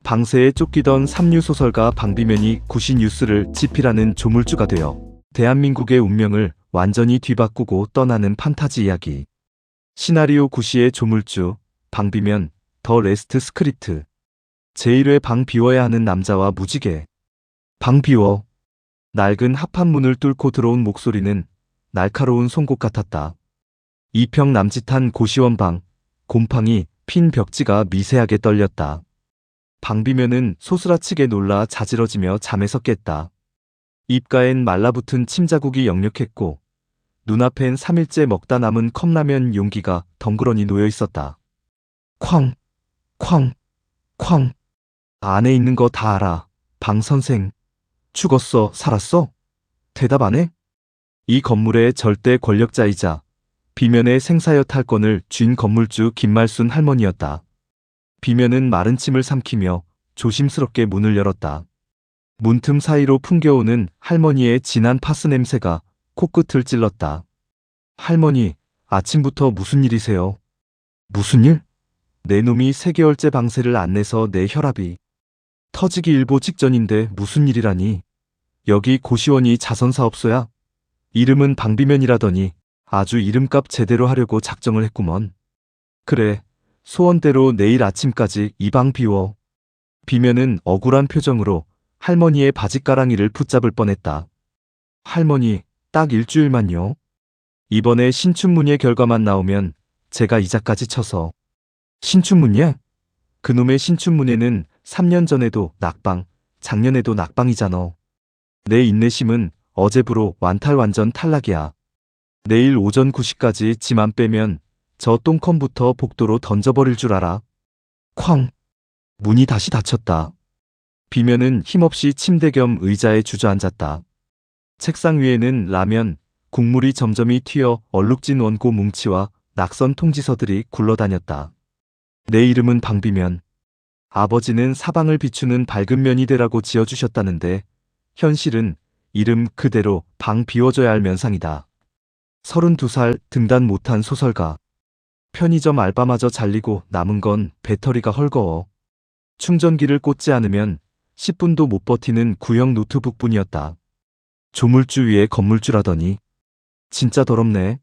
방세에 쫓기던 삼류소설가 방비면이 구시 뉴스를 집필하는 조물주가 되어 대한민국의 운명을 완전히 뒤바꾸고 떠나는 판타지 이야기. 시나리오 구시의 조물주, 방비면, 더 레스트 스크립트. 제1회 방 비워야 하는 남자와 무지개. 방 비워. 낡은 합판문을 뚫고 들어온 목소리는 날카로운 송곳 같았다. 2평 남짓한 고시원 방, 곰팡이 핀 벽지가 미세하게 떨렸다. 방비면은 소스라치게 놀라 자지러지며 잠에서 깼다. 입가엔 말라붙은 침자국이 역력했고 눈앞엔 3일째 먹다 남은 컵라면 용기가 덩그러니 놓여 있었다. 쾅! 쾅! 쾅! 안에 있는 거 다 알아. 방 선생. 죽었어? 살았어? 대답 안 해? 이 건물의 절대 권력자이자 비면의 생사여 탈권을 쥔 건물주 김말순 할머니였다. 비면은 마른 침을 삼키며 조심스럽게 문을 열었다. 문틈 사이로 풍겨오는 할머니의 진한 파스 냄새가 코끝을 찔렀다. 할머니, 아침부터 무슨 일이세요? 무슨 일? 내 놈이 3개월째 방세를 안 내서 내 혈압이 터지기 일보 직전인데 무슨 일이라니? 여기 고시원이 자선사업소야? 이름은 방비면이라더니 아주 이름값 제대로 하려고 작정을 했구먼. 그래, 소원대로 내일 아침까지 이 방 비워. 비면은 억울한 표정으로 할머니의 바짓가랑이를 붙잡을 뻔했다. 할머니, 딱 일주일만요. 이번에 신춘문예 결과만 나오면 제가 이자까지 쳐서. 신춘문예? 그놈의 신춘문예는 3년 전에도 낙방, 작년에도 낙방이잖아. 내 인내심은 어제부로 완전 탈락이야. 내일 오전 9시까지 짐 안 빼면 저 똥컴부터 복도로 던져버릴 줄 알아. 쾅! 문이 다시 닫혔다. 비면은 힘없이 침대 겸 의자에 주저앉았다. 책상 위에는 라면, 국물이 점점이 튀어 얼룩진 원고 뭉치와 낙선 통지서들이 굴러다녔다. 내 이름은 방비면. 아버지는 사방을 비추는 밝은 면이 되라고 지어주셨다는데 현실은 이름 그대로 방 비워줘야 할 면상이다. 32살 등단 못한 소설가. 편의점 알바마저 잘리고 남은 건 배터리가 헐거워. 충전기를 꽂지 않으면 10분도 못 버티는 구형 노트북뿐이었다. 조물주 위에 건물주라더니 진짜 더럽네.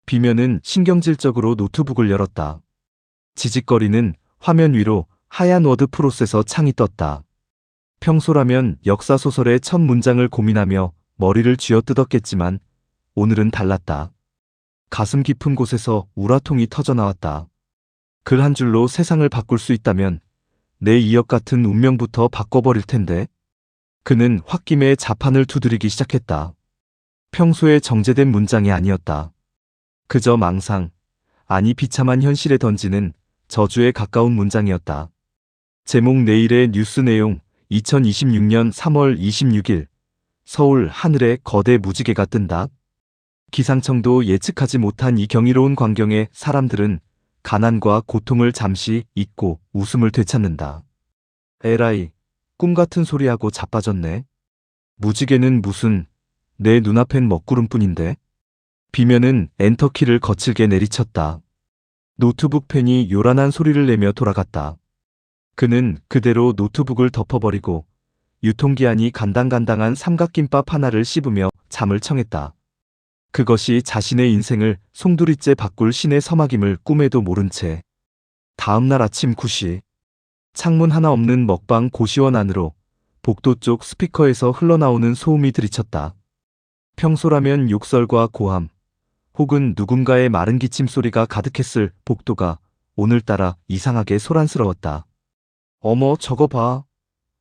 비면은 신경질적으로 노트북을 열었다. 지직거리는 화면 위로 하얀 워드 프로세서 창이 떴다. 평소라면 역사소설의 첫 문장을 고민하며 머리를 쥐어뜯었겠지만 오늘은 달랐다. 가슴 깊은 곳에서 우라통이 터져나왔다. 글 한 줄로 세상을 바꿀 수 있다면 내 이역 같은 운명부터 바꿔버릴 텐데. 그는 홧김에 자판을 두드리기 시작했다. 평소에 정제된 문장이 아니었다. 그저 망상, 아니 비참한 현실에 던지는 저주에 가까운 문장이었다. 제목 내일의 뉴스 내용 2026년 3월 26일 서울 하늘에 거대 무지개가 뜬다. 기상청도 예측하지 못한 이 경이로운 광경에 사람들은 가난과 고통을 잠시 잊고 웃음을 되찾는다. 에라이, 꿈같은 소리하고 자빠졌네. 무지개는 무슨, 내 눈앞엔 먹구름뿐인데. 비면은 엔터키를 거칠게 내리쳤다. 노트북 펜이 요란한 소리를 내며 돌아갔다. 그는 그대로 노트북을 덮어버리고 유통기한이 간당간당한 삼각김밥 하나를 씹으며 잠을 청했다. 그것이 자신의 인생을 송두리째 바꿀 신의 서막임을 꿈에도 모른 채. 다음날 아침 9시 창문 하나 없는 먹방 고시원 안으로 복도 쪽 스피커에서 흘러나오는 소음이 들이쳤다. 평소라면 욕설과 고함 혹은 누군가의 마른 기침 소리가 가득했을 복도가 오늘따라 이상하게 소란스러웠다. 어머, 저거 봐.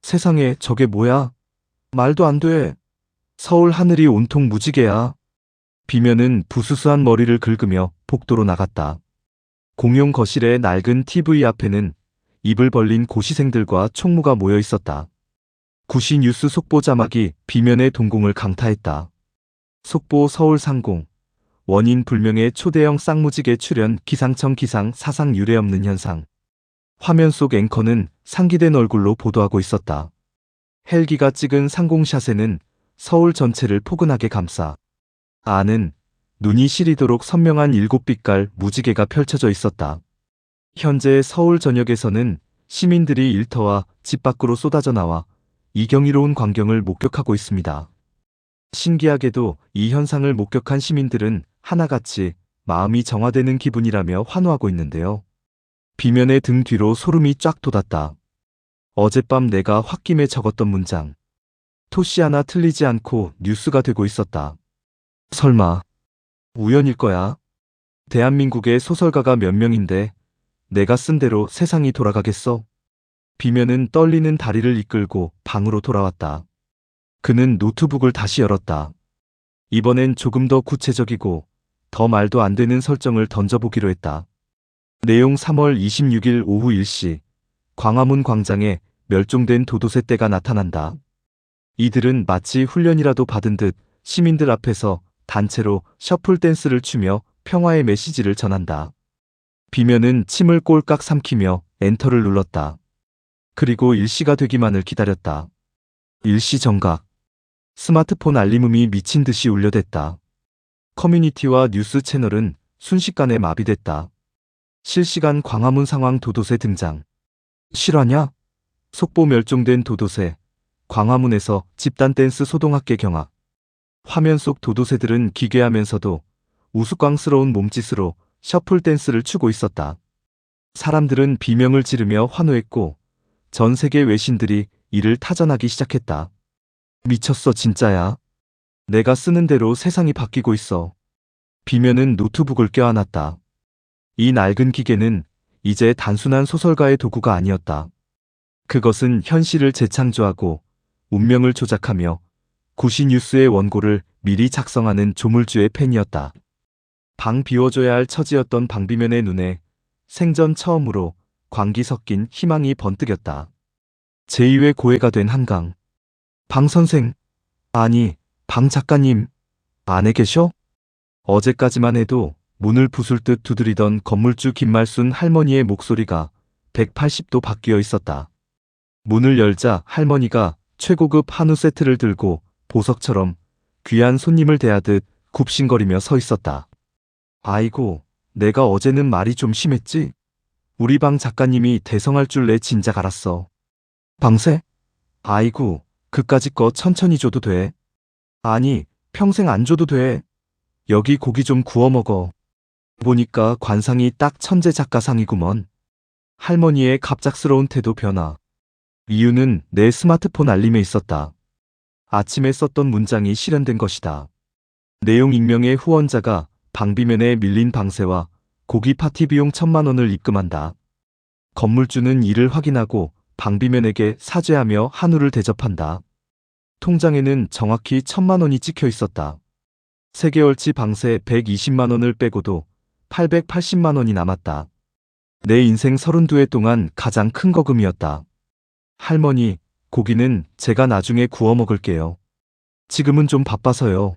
세상에, 저게 뭐야? 말도 안 돼. 서울 하늘이 온통 무지개야. 비면은 부스스한 머리를 긁으며 복도로 나갔다. 공용 거실의 낡은 TV 앞에는 입을 벌린 고시생들과 총무가 모여 있었다. 구시 뉴스 속보 자막이 비면의 동공을 강타했다. 속보 서울 상공. 원인 불명의 초대형 쌍무지개 출현 기상청 기상 사상 유례없는 현상. 화면 속 앵커는 상기된 얼굴로 보도하고 있었다. 헬기가 찍은 상공샷에는 서울 전체를 포근하게 감싸 안은 눈이 시리도록 선명한 7빛깔 무지개가 펼쳐져 있었다. 현재 서울 전역에서는 시민들이 일터와 집 밖으로 쏟아져 나와 이 경이로운 광경을 목격하고 있습니다. 신기하게도 이 현상을 목격한 시민들은 하나같이 마음이 정화되는 기분이라며 환호하고 있는데요. 비면의 등 뒤로 소름이 쫙 돋았다. 어젯밤 내가 홧김에 적었던 문장. 토시 하나 틀리지 않고 뉴스가 되고 있었다. 설마 우연일 거야? 대한민국의 소설가가 몇 명인데 내가 쓴 대로 세상이 돌아가겠어? 비면은 떨리는 다리를 이끌고 방으로 돌아왔다. 그는 노트북을 다시 열었다. 이번엔 조금 더 구체적이고 더 말도 안 되는 설정을 던져보기로 했다. 내용 3월 26일 오후 1시 광화문 광장에 멸종된 도도새 떼가 나타난다. 이들은 마치 훈련이라도 받은 듯 시민들 앞에서 단체로 셔플 댄스를 추며 평화의 메시지를 전한다. 비면은 침을 꼴깍 삼키며 엔터를 눌렀다. 그리고 일시가 되기만을 기다렸다. 일시 정각. 스마트폰 알림음이 미친 듯이 울려댔다. 커뮤니티와 뉴스 채널은 순식간에 마비됐다. 실시간 광화문 상황 도도새 등장. 실화냐? 속보 멸종된 도도새. 광화문에서 집단 댄스 소동학계 경악. 화면 속 도도새들은 기괴하면서도 우스꽝스러운 몸짓으로 셔플 댄스를 추고 있었다. 사람들은 비명을 지르며 환호했고 전 세계 외신들이 이를 타전하기 시작했다. 미쳤어 진짜야. 내가 쓰는 대로 세상이 바뀌고 있어. 비면은 노트북을 껴안았다. 이 낡은 기계는 이제 단순한 소설가의 도구가 아니었다. 그것은 현실을 재창조하고 운명을 조작하며 구시 뉴스의 원고를 미리 작성하는 조물주의 펜이었다. 방 비워줘야 할 처지였던 방비면의 눈에 생전 처음으로 광기 섞인 희망이 번뜩였다. 제2의 고해가 된 한강. 방 선생, 아니, 방 작가님, 안에 계셔? 어제까지만 해도 문을 부술듯 두드리던 건물주 김말순 할머니의 목소리가 180도 바뀌어 있었다. 문을 열자 할머니가 최고급 한우 세트를 들고 보석처럼 귀한 손님을 대하듯 굽신거리며 서 있었다. 아이고, 내가 어제는 말이 좀 심했지? 우리 방 작가님이 대성할 줄 내 진작 알았어. 방세? 아이고, 그까짓 거 천천히 줘도 돼. 아니, 평생 안 줘도 돼. 여기 고기 좀 구워 먹어. 보니까 관상이 딱 천재 작가상이구먼. 할머니의 갑작스러운 태도 변화. 이유는 내 스마트폰 알림에 있었다. 아침에 썼던 문장이 실현된 것이다. 내용 익명의 후원자가 방비면에 밀린 방세와 고기 파티 비용 1,000만 원을 입금한다. 건물주는 이를 확인하고 방비면에게 사죄하며 한우를 대접한다. 통장에는 정확히 1,000만 원이 찍혀 있었다. 3개월치 방세 120만 원을 빼고도 880만 원이 남았다. 내 인생 32회 동안 가장 큰 거금이었다. 할머니, 고기는 제가 나중에 구워 먹을게요. 지금은 좀 바빠서요.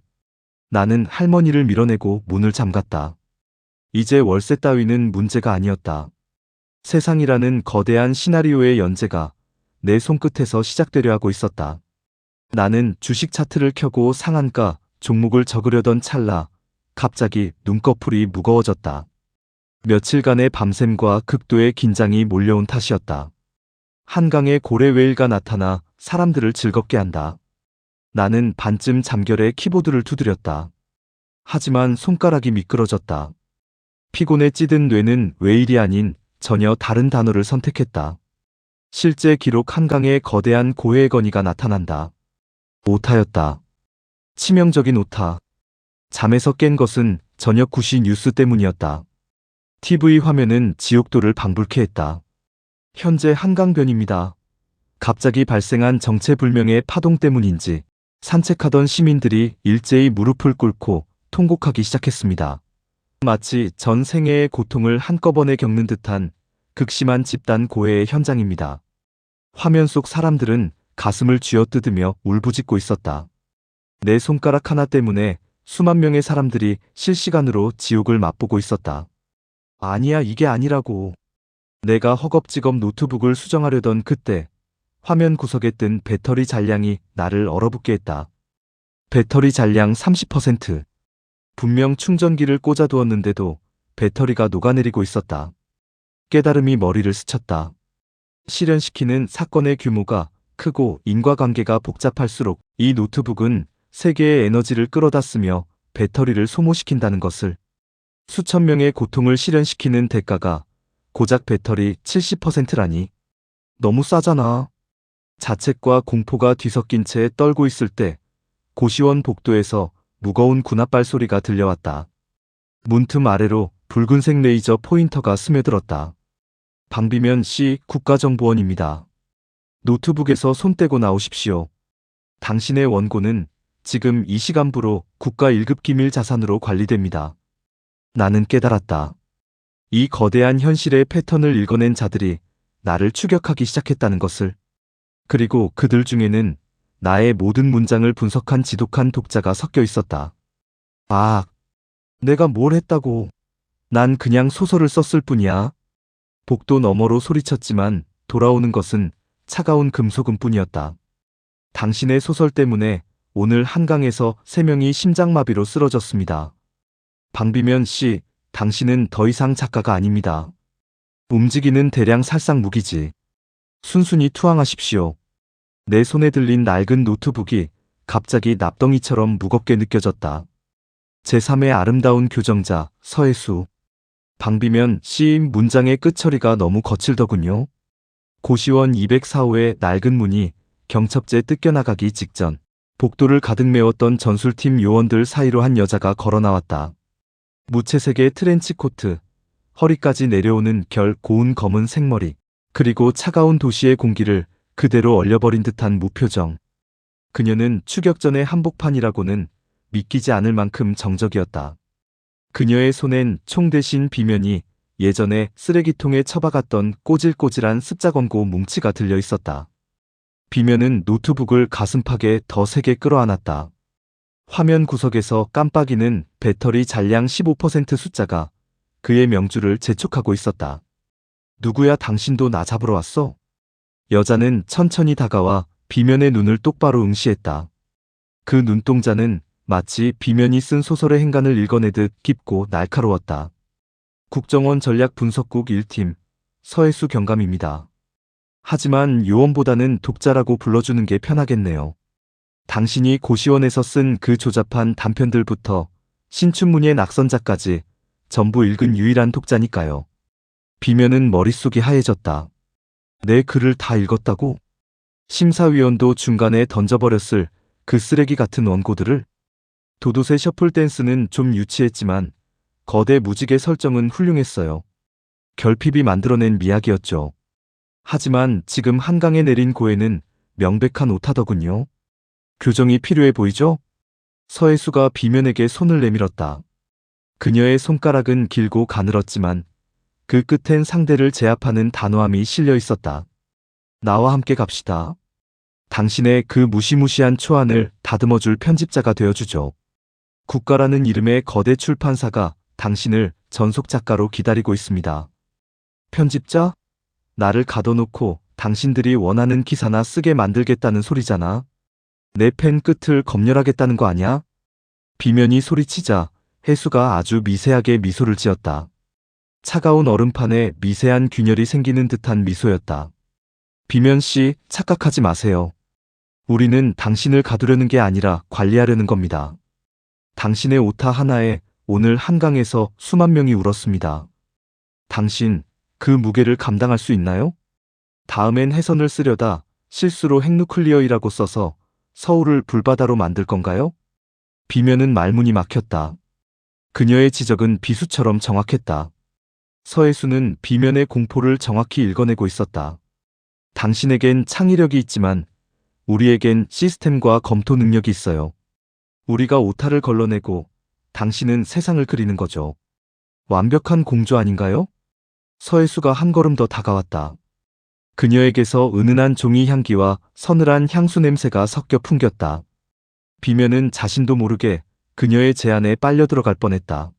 나는 할머니를 밀어내고 문을 잠갔다. 이제 월세 따위는 문제가 아니었다. 세상이라는 거대한 시나리오의 연재가 내 손끝에서 시작되려 하고 있었다. 나는 주식 차트를 켜고 상한가 종목을 적으려던 찰나 갑자기 눈꺼풀이 무거워졌다. 며칠간의 밤샘과 극도의 긴장이 몰려온 탓이었다. 한강에 고래 웨일가 나타나 사람들을 즐겁게 한다. 나는 반쯤 잠결에 키보드를 두드렸다. 하지만 손가락이 미끄러졌다. 피곤에 찌든 뇌는 웨일이 아닌 전혀 다른 단어를 선택했다. 실제 기록 한강에 거대한 고해의 건의가 나타난다. 오타였다. 치명적인 오타. 잠에서 깬 것은 저녁 9시 뉴스 때문이었다. TV 화면은 지옥도를 방불케 했다. 현재 한강변입니다. 갑자기 발생한 정체불명의 파동 때문인지 산책하던 시민들이 일제히 무릎을 꿇고 통곡하기 시작했습니다. 마치 전 생애의 고통을 한꺼번에 겪는 듯한 극심한 집단 고해의 현장입니다. 화면 속 사람들은 가슴을 쥐어뜯으며 울부짖고 있었다. 내 손가락 하나 때문에 수만 명의 사람들이 실시간으로 지옥을 맛보고 있었다. 아니야, 이게 아니라고. 내가 허겁지겁 노트북을 수정하려던 그때 화면 구석에 뜬 배터리 잔량이 나를 얼어붙게 했다. 배터리 잔량 30%. 분명 충전기를 꽂아두었는데도 배터리가 녹아내리고 있었다. 깨달음이 머리를 스쳤다. 실현시키는 사건의 규모가 크고 인과관계가 복잡할수록 이 노트북은 세계의 에너지를 끌어다 쓰며 배터리를 소모시킨다는 것을, 수천 명의 고통을 실현시키는 대가가 고작 배터리 70%라니. 너무 싸잖아. 자책과 공포가 뒤섞인 채 떨고 있을 때 고시원 복도에서 무거운 군합발 소리가 들려왔다. 문틈 아래로 붉은색 레이저 포인터가 스며들었다. 방비면 씨 국가정보원입니다. 노트북에서 손 떼고 나오십시오. 당신의 원고는 지금 이 시간부로 국가 1급 기밀 자산으로 관리됩니다. 나는 깨달았다. 이 거대한 현실의 패턴을 읽어낸 자들이 나를 추격하기 시작했다는 것을. 그리고 그들 중에는 나의 모든 문장을 분석한 지독한 독자가 섞여 있었다. 아, 내가 뭘 했다고. 난 그냥 소설을 썼을 뿐이야. 복도 너머로 소리쳤지만 돌아오는 것은 차가운 금속음뿐이었다. 당신의 소설 때문에 오늘 한강에서 3명이 심장마비로 쓰러졌습니다. 방비면 씨, 당신은 더 이상 작가가 아닙니다. 움직이는 대량 살상 무기지. 순순히 투항하십시오. 내 손에 들린 낡은 노트북이 갑자기 납덩이처럼 무겁게 느껴졌다. 제3의 아름다운 교정자, 서혜수. 방비면 씨 문장의 끝처리가 너무 거칠더군요. 고시원 204호의 낡은 문이 경첩제 뜯겨나가기 직전 복도를 가득 메웠던 전술팀 요원들 사이로 한 여자가 걸어 나왔다. 무채색의 트렌치 코트, 허리까지 내려오는 결 고운 검은 생머리, 그리고 차가운 도시의 공기를 그대로 얼려버린 듯한 무표정. 그녀는 추격 전의 한복판이라고는 믿기지 않을 만큼 정적이었다. 그녀의 손엔 총 대신 비면이 예전에 쓰레기통에 처박았던 꼬질꼬질한 습자 권고 뭉치가 들려 있었다. 비면은 노트북을 가슴팍에 더 세게 끌어안았다. 화면 구석에서 깜빡이는 배터리 잔량 15% 숫자가 그의 명주를 재촉하고 있었다. 누구야, 당신도 나 잡으러 왔어? 여자는 천천히 다가와 비면의 눈을 똑바로 응시했다. 그 눈동자는 마치 비면이 쓴 소설의 행간을 읽어내듯 깊고 날카로웠다. 국정원 전략분석국 1팀 서혜수 경감입니다. 하지만 요원보다는 독자라고 불러주는 게 편하겠네요. 당신이 고시원에서 쓴 그 조잡한 단편들부터 신춘문예 낙선자까지 전부 읽은 유일한 독자니까요. 비면은 머릿속이 하얘졌다. 내 글을 다 읽었다고? 심사위원도 중간에 던져버렸을 그 쓰레기 같은 원고들을? 도도새 셔플 댄스는 좀 유치했지만 거대 무지개 설정은 훌륭했어요. 결핍이 만들어낸 미학이었죠. 하지만 지금 한강에 내린 고에는 명백한 오타더군요. 교정이 필요해 보이죠? 서혜수가 비면에게 손을 내밀었다. 그녀의 손가락은 길고 가늘었지만 그 끝엔 상대를 제압하는 단호함이 실려 있었다. 나와 함께 갑시다. 당신의 그 무시무시한 초안을 다듬어줄 편집자가 되어주죠. 국가라는 이름의 거대 출판사가 당신을 전속 작가로 기다리고 있습니다. 편집자? 나를 가둬놓고 당신들이 원하는 기사나 쓰게 만들겠다는 소리잖아. 내 펜 끝을 검열하겠다는 거 아냐? 비면이 소리치자 혜수가 아주 미세하게 미소를 지었다. 차가운 얼음판에 미세한 균열이 생기는 듯한 미소였다. 비면 씨, 착각하지 마세요. 우리는 당신을 가두려는 게 아니라 관리하려는 겁니다. 당신의 오타 하나에 오늘 한강에서 수만 명이 울었습니다. 당신, 그 무게를 감당할 수 있나요? 다음엔 해선을 쓰려다 실수로 핵누클리어이라고 써서 서울을 불바다로 만들 건가요? 비면은 말문이 막혔다. 그녀의 지적은 비수처럼 정확했다. 서혜수는 비면의 공포를 정확히 읽어내고 있었다. 당신에겐 창의력이 있지만 우리에겐 시스템과 검토 능력이 있어요. 우리가 오타를 걸러내고 당신은 세상을 그리는 거죠. 완벽한 공조 아닌가요? 서혜수가 한 걸음 더 다가왔다. 그녀에게서 은은한 종이 향기와 서늘한 향수 냄새가 섞여 풍겼다. 비면은 자신도 모르게 그녀의 제안에 빨려 들어갈 뻔했다.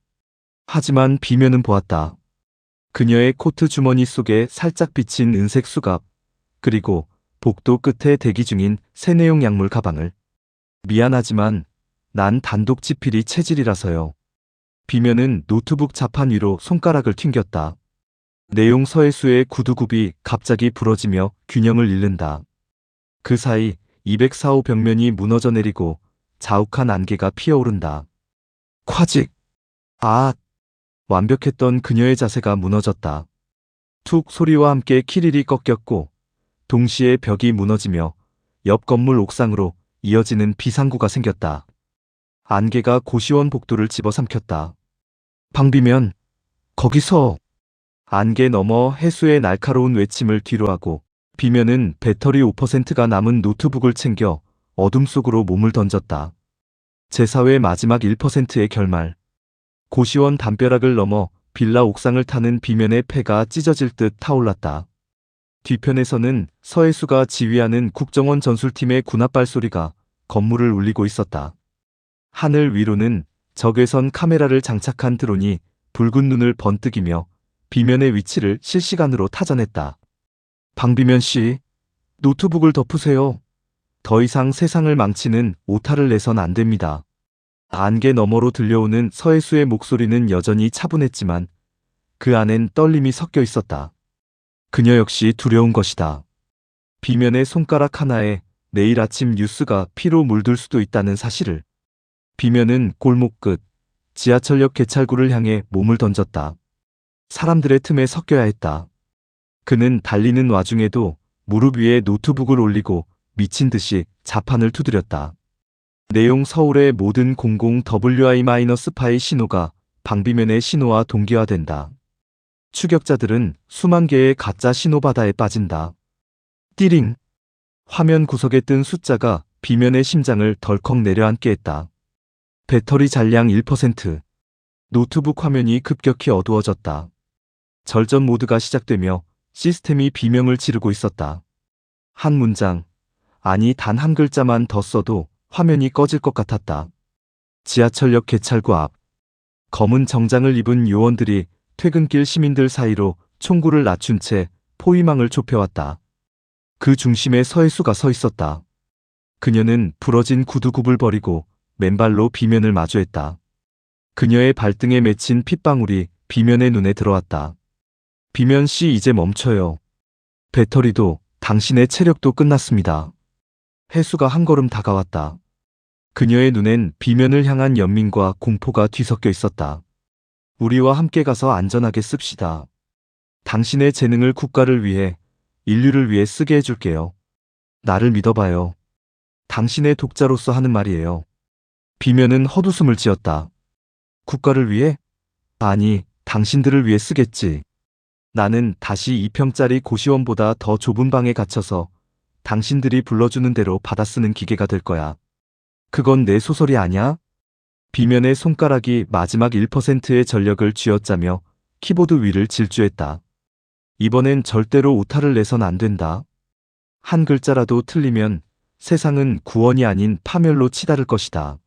하지만 비면은 보았다. 그녀의 코트 주머니 속에 살짝 비친 은색 수갑, 그리고 복도 끝에 대기 중인 새내용 약물 가방을. 미안하지만 난 단독 지필이 체질이라서요. 비면은 노트북 자판 위로 손가락을 튕겼다. 내용 서해수의 구두굽이 갑자기 부러지며 균형을 잃는다. 그 사이 204호 벽면이 무너져 내리고 자욱한 안개가 피어오른다. 콰직! 아! 완벽했던 그녀의 자세가 무너졌다. 툭 소리와 함께 키릴이 꺾였고 동시에 벽이 무너지며 옆 건물 옥상으로 이어지는 비상구가 생겼다. 안개가 고시원 복도를 집어삼켰다. 방비면, 거기서! 안개 너머 해수의 날카로운 외침을 뒤로하고 비면은 배터리 5%가 남은 노트북을 챙겨 어둠 속으로 몸을 던졌다. 제4회 마지막 1%의 결말. 고시원 담벼락을 넘어 빌라 옥상을 타는 비면의 폐가 찢어질 듯 타올랐다. 뒤편에서는 서해수가 지휘하는 국정원 전술팀의 군합발 소리가 건물을 울리고 있었다. 하늘 위로는 적외선 카메라를 장착한 드론이 붉은 눈을 번뜩이며 비면의 위치를 실시간으로 타전했다. 방비면 씨, 노트북을 덮으세요. 더 이상 세상을 망치는 오타를 내선 안 됩니다. 안개 너머로 들려오는 서해수의 목소리는 여전히 차분했지만 그 안엔 떨림이 섞여 있었다. 그녀 역시 두려운 것이다. 비면의 손가락 하나에 내일 아침 뉴스가 피로 물들 수도 있다는 사실을. 비면은 골목 끝 지하철역 개찰구를 향해 몸을 던졌다. 사람들의 틈에 섞여야 했다. 그는 달리는 와중에도 무릎 위에 노트북을 올리고 미친 듯이 자판을 두드렸다. 내용 서울의 모든 00WI-파이 신호가 방비면의 신호와 동기화된다. 추격자들은 수만 개의 가짜 신호 바다에 빠진다. 띠링! 화면 구석에 뜬 숫자가 비면의 심장을 덜컥 내려앉게 했다. 배터리 잔량 1%. 노트북 화면이 급격히 어두워졌다. 절전 모드가 시작되며 시스템이 비명을 지르고 있었다. 한 문장, 아니 단 한 글자만 더 써도 화면이 꺼질 것 같았다. 지하철역 개찰구 앞. 검은 정장을 입은 요원들이 퇴근길 시민들 사이로 총구를 낮춘 채 포위망을 좁혀왔다. 그 중심에 서해수가 서 있었다. 그녀는 부러진 구두굽을 버리고 맨발로 비면을 마주했다. 그녀의 발등에 맺힌 핏방울이 비면의 눈에 들어왔다. 비면 씨 이제 멈춰요. 배터리도 당신의 체력도 끝났습니다. 해수가 한 걸음 다가왔다. 그녀의 눈엔 비면을 향한 연민과 공포가 뒤섞여 있었다. 우리와 함께 가서 안전하게 씁시다. 당신의 재능을 국가를 위해, 인류를 위해 쓰게 해줄게요. 나를 믿어봐요. 당신의 독자로서 하는 말이에요. 비면은 헛웃음을 지었다. 국가를 위해? 아니, 당신들을 위해 쓰겠지. 나는 다시 2평짜리 고시원보다 더 좁은 방에 갇혀서 당신들이 불러주는 대로 받아쓰는 기계가 될 거야. 그건 내 소설이 아냐? 비면의 손가락이 마지막 1%의 전력을 쥐어짜며 키보드 위를 질주했다. 이번엔 절대로 오타를 내선 안 된다. 한 글자라도 틀리면 세상은 구원이 아닌 파멸로 치달을 것이다.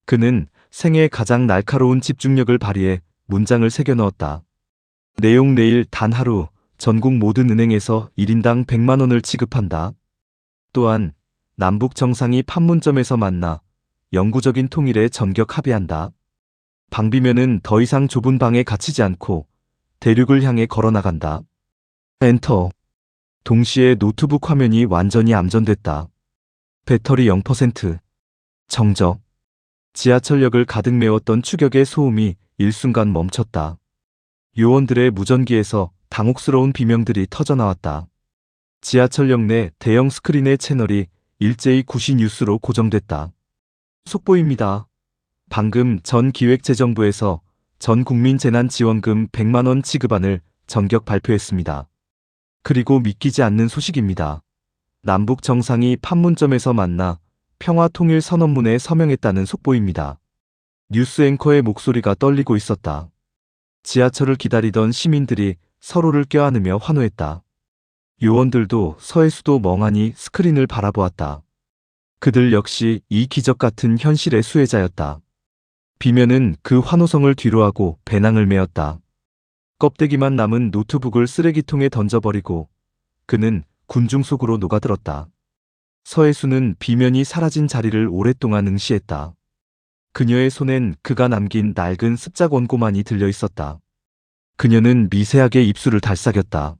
그는 생애 가장 날카로운 집중력을 발휘해 문장을 새겨 넣었다. 내용 내일 단 하루 전국 모든 은행에서 1인당 100만 원을 지급한다. 또한 남북 정상이 판문점에서 만나 영구적인 통일에 전격 합의한다. 방비면은 더 이상 좁은 방에 갇히지 않고 대륙을 향해 걸어나간다. 엔터. 동시에 노트북 화면이 완전히 암전됐다. 배터리 0%. 정적. 지하철역을 가득 메웠던 추격의 소음이 일순간 멈췄다. 요원들의 무전기에서 당혹스러운 비명들이 터져나왔다. 지하철역 내 대형 스크린의 채널이 일제히 구시 뉴스로 고정됐다. 속보입니다. 방금 전 기획재정부에서 전 국민 재난지원금 100만 원 지급안을 전격 발표했습니다. 그리고 믿기지 않는 소식입니다. 남북 정상이 판문점에서 만나 평화통일선언문에 서명했다는 속보입니다. 뉴스 앵커의 목소리가 떨리고 있었다. 지하철을 기다리던 시민들이 서로를 껴안으며 환호했다. 요원들도 서해수도 멍하니 스크린을 바라보았다. 그들 역시 이 기적 같은 현실의 수혜자였다. 비면은 그 환호성을 뒤로하고 배낭을 메었다. 껍데기만 남은 노트북을 쓰레기통에 던져버리고 그는 군중 속으로 녹아들었다. 서해수는 비면이 사라진 자리를 오랫동안 응시했다. 그녀의 손엔 그가 남긴 낡은 습작 원고만이 들려 있었다. 그녀는 미세하게 입술을 달싹였다.